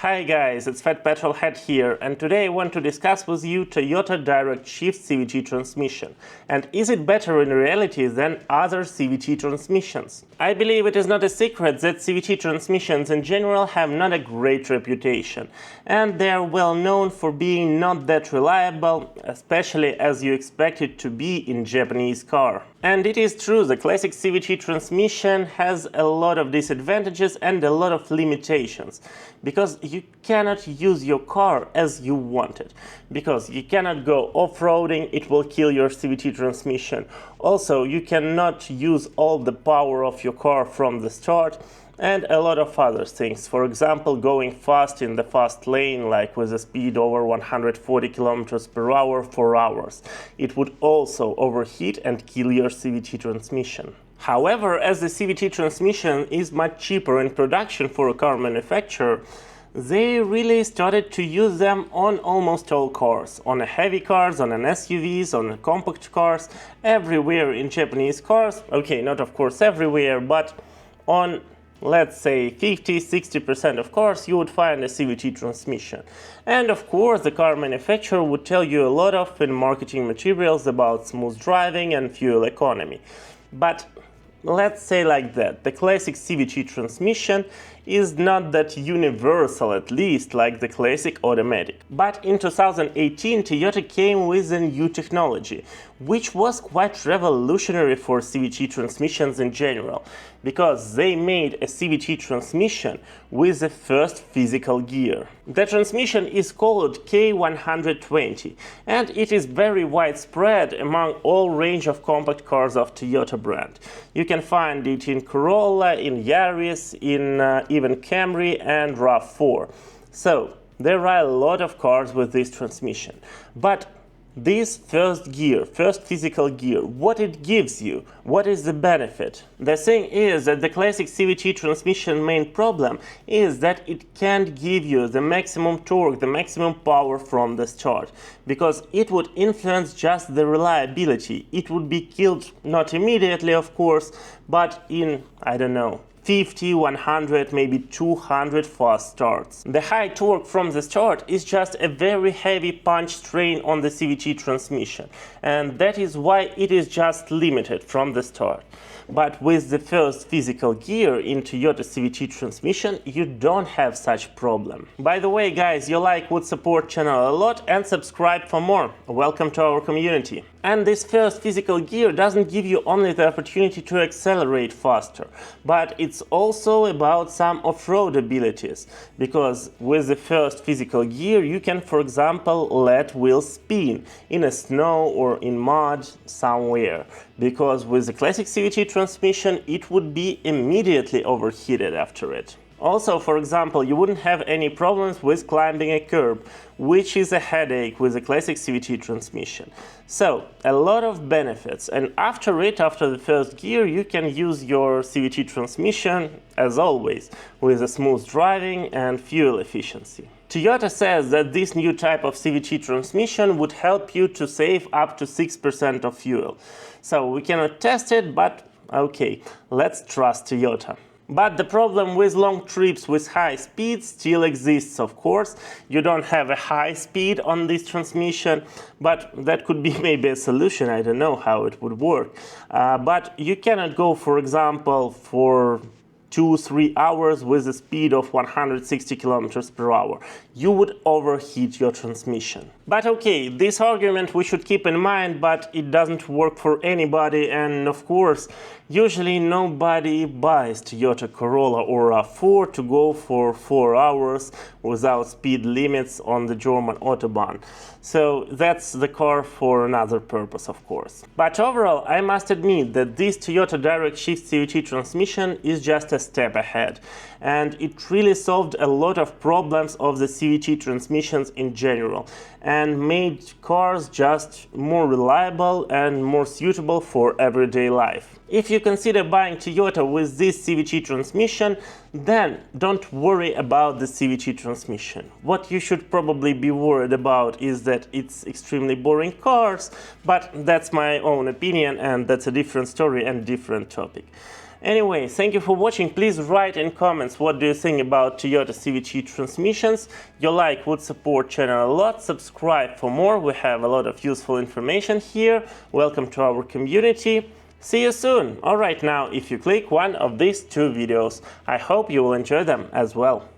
Hi guys, it's fatpetrolhead here, and today I want to discuss with you Toyota Direct-Shift CVT transmission. And is it better in reality than other CVT transmissions? I believe it is not a secret that CVT transmissions in general have not a great reputation, and they are well known for being not that reliable, especially as you expect it to be in Japanese car. And it is true, the classic CVT transmission has a lot of disadvantages and a lot of limitations, because you cannot use your car as you want it, because you cannot go off-roading, it will kill your CVT transmission. Also, you cannot use all the power of your car from the start, and a lot of other things. For example, going fast in the fast lane, like with a speed over 140 km per hour for hours. It would also overheat and kill your CVT transmission. However, as the CVT transmission is much cheaper in production for a car manufacturer, they really started to use them on almost all cars. On heavy cars, on SUVs, on compact cars, everywhere in Japanese cars. Okay, not of course everywhere, but on, let's say, 50-60% of cars, you would find a CVT transmission. And of course, the car manufacturer would tell you a lot of in marketing materials about smooth driving and fuel economy. But let's say like that, the classic CVT transmission is not that universal, at least like the classic automatic. But in 2018, Toyota came with a new technology, which was quite revolutionary for CVT transmissions in general, because they made a CVT transmission with the first physical gear. The transmission is called K120, and it is very widespread among all range of compact cars of Toyota brand. You can find it in Corolla, in Yaris, in even Camry and RAV4. So there are a lot of cars with this transmission. But this first gear, first physical gear, what it gives you, what is the benefit? The thing is that the classic CVT transmission main problem is that it can't give you the maximum torque, the maximum power from the start, because it would influence just the reliability. It would be killed not immediately, of course, but in, I don't know, 50, 100, maybe 200 fast starts. The high torque from the start is just a very heavy punch strain on the CVT transmission, and that is why it is just limited from the start. But with the first physical gear in Toyota CVT transmission, you don't have such problem. By the way, guys, your like would support channel a lot, and subscribe for more. Welcome to our community. And this first physical gear doesn't give you only the opportunity to accelerate faster, but it's also about some off-road abilities, because with the first physical gear you can, for example, let wheels spin in a snow or in mud somewhere, because with the classic CVT transmission it would be immediately overheated after it. Also, for example, you wouldn't have any problems with climbing a curb, which is a headache with a classic CVT transmission. So, a lot of benefits, and after the first gear, you can use your CVT transmission, as always, with a smooth driving and fuel efficiency. Toyota says that this new type of CVT transmission would help you to save up to 6% of fuel. So, we cannot test it, but okay, let's trust Toyota. But the problem with long trips with high speed still exists, of course. You don't have a high speed on this transmission, but that could be maybe a solution. I don't know how it would work. But you cannot go, for example, for 2-3 hours with a speed of 160 km per hour. You would overheat your transmission. But okay, this argument we should keep in mind, but it doesn't work for anybody, and of course, usually nobody buys Toyota Corolla or RAV4 to go for 4 hours without speed limits on the German Autobahn. So that's the car for another purpose, of course. But overall, I must admit that this Toyota Direct-Shift CVT transmission is just a step ahead, and it really solved a lot of problems of the CVT transmissions in general, and made cars just more reliable and more suitable for everyday life. If you consider buying Toyota with this CVT transmission, then don't worry about the CVT transmission. What you should probably be worried about is that it's extremely boring cars, but that's my own opinion, and that's a different story and different topic. Anyway, thank you for watching. Please write in comments what do you think about Toyota CVT transmissions. Your like would support channel a lot. Subscribe for more. We have a lot of useful information here. Welcome to our community. See you soon. Alright, now if you click one of these two videos, I hope you will enjoy them as well.